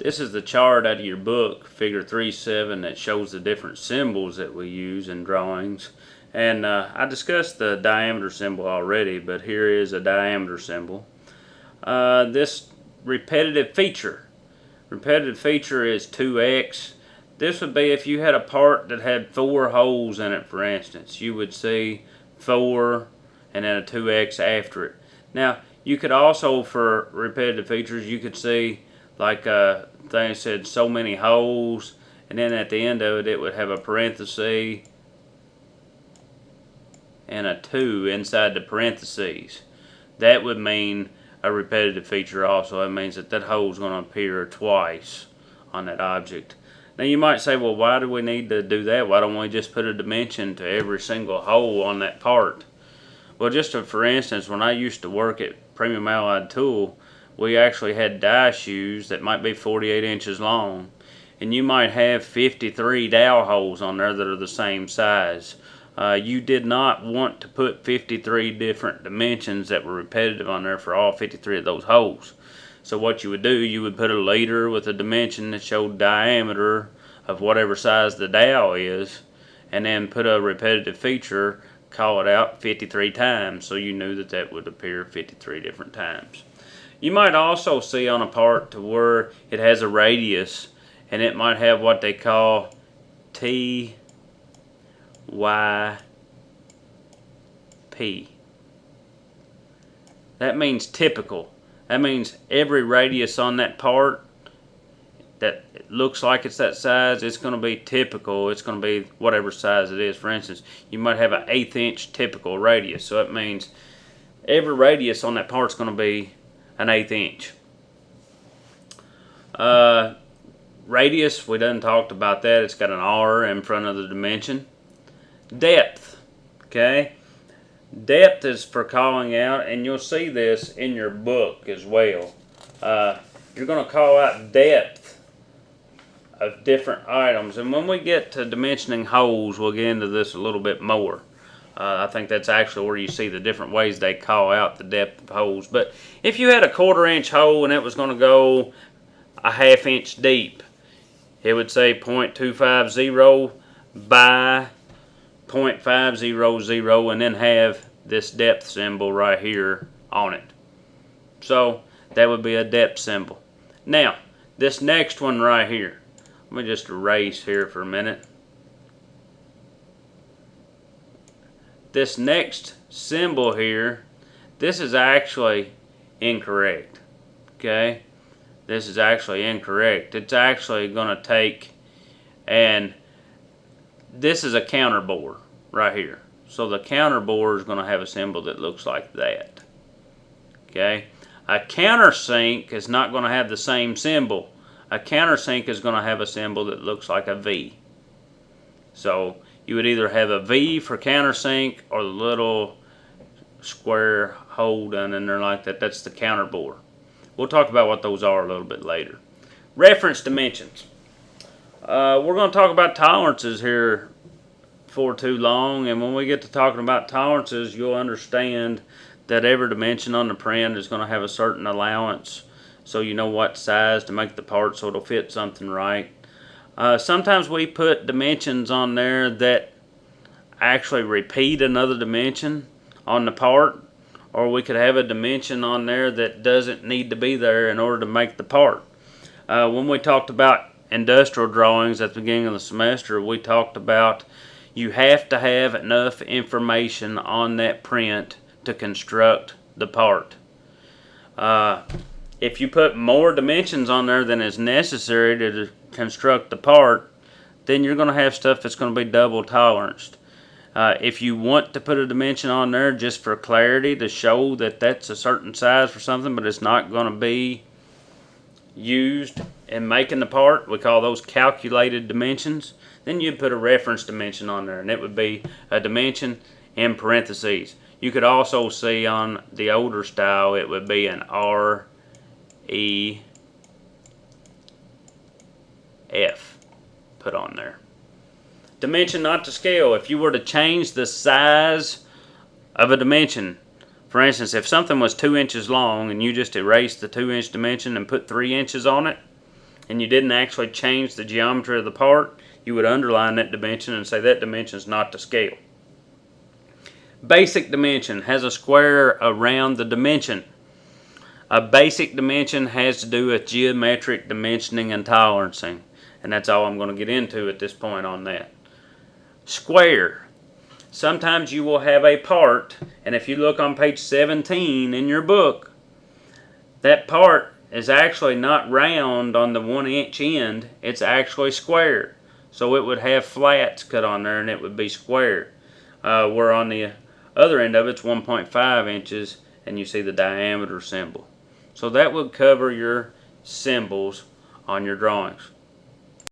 This is the chart out of your book, figure 3.7, that shows the different symbols that we use in drawings. And I discussed the diameter symbol already, but here is a diameter symbol. This repetitive feature is 2x. This would be if you had a part that had 4 holes in it, for instance. You would see 4 and then a 2x after it. Now, you could also, for repetitive features, you could see like a thing that said so many holes, and then at the end of it, it would have a parenthesis and a 2 inside the parentheses. That would mean a repetitive feature also. That means that that hole is going to appear twice on that object. Now you might say, well, why do we need to do that? Why don't we just put a dimension to every single hole on that part? Well, just for instance, when I used to work at Premium Allied Tool, we actually had die shoes that might be 48 inches long, and you might have 53 dowel holes on there that are the same size. You did not want to put 53 different dimensions that were repetitive on there for all 53 of those holes. So what you would do, you would put a leader with a dimension that showed diameter of whatever size the dowel is, and then put a repetitive feature, call it out 53 times, so you knew that that would appear 53 different times. You might also see on a part to where it has a radius, and it might have what they call T, Y, P. That means typical. That means every radius on that part that looks like it's that size, it's going to be typical. It's going to be whatever size it is. For instance, you might have an 1/8 inch typical radius. So that means every radius on that part is going to be an 1/8 inch. Radius, we done talked about that. It's got an R in front of the dimension. Depth, okay? Depth is for calling out, and you'll see this in your book as well. You're going to call out depth of different items, and when we get to dimensioning holes, we'll get into this a little bit more. I think that's actually where you see the different ways they call out the depth of holes. But if you had a 1/4 inch hole and it was going to go a 1/2 inch deep, it would say 0.250 by 0.500, and then have this depth symbol right here on it. So that would be a depth symbol. Now, this next one right here, let me just erase here for a minute. This next symbol here, this is actually incorrect. Okay? This is actually incorrect. It's actually going to take, and this is a counter bore right here. So the counter bore is going to have a symbol that looks like that. Okay? A countersink is not going to have the same symbol. A countersink is going to have a symbol that looks like a V. So you would either have a V for countersink or the little square hole done in there like that. That's the counter bore. We'll talk about what those are a little bit later. Reference dimensions. We're going to talk about tolerances here for too long, and when we get to talking about tolerances, you'll understand that every dimension on the print is going to have a certain allowance, so you know what size to make the part so it'll fit something right. Sometimes we put dimensions on there that actually repeat another dimension on the part, or we could have a dimension on there that doesn't need to be there in order to make the part. When we talked about industrial drawings at the beginning of the semester, we talked about you have to have enough information on that print to construct the part. If you put more dimensions on there than is necessary to construct the part, then you're going to have stuff that's going to be double toleranced. If you want to put a dimension on there just for clarity to show that that's a certain size for something, but it's not going to be used in making the part, we call those calculated dimensions, then you'd put a reference dimension on there, and it would be a dimension in parentheses. You could also see on the older style, it would be an REF put on there. Dimension not to scale. If you were to change the size of a dimension, for instance, if something was 2 inches long and you just erased the 2 inch dimension and put 3 inches on it, and you didn't actually change the geometry of the part, you would underline that dimension and say that dimension is not to scale. Basic dimension has a square around the dimension. A basic dimension has to do with geometric dimensioning and tolerancing, and that's all I'm going to get into at this point on that. Square. Sometimes you will have a part, and if you look on page 17 in your book, that part is actually not round on the 1-inch end, it's actually square. So it would have flats cut on there and it would be square. Where on the other end of it's 1.5 inches and you see the diameter symbol. So that would cover your symbols on your drawings.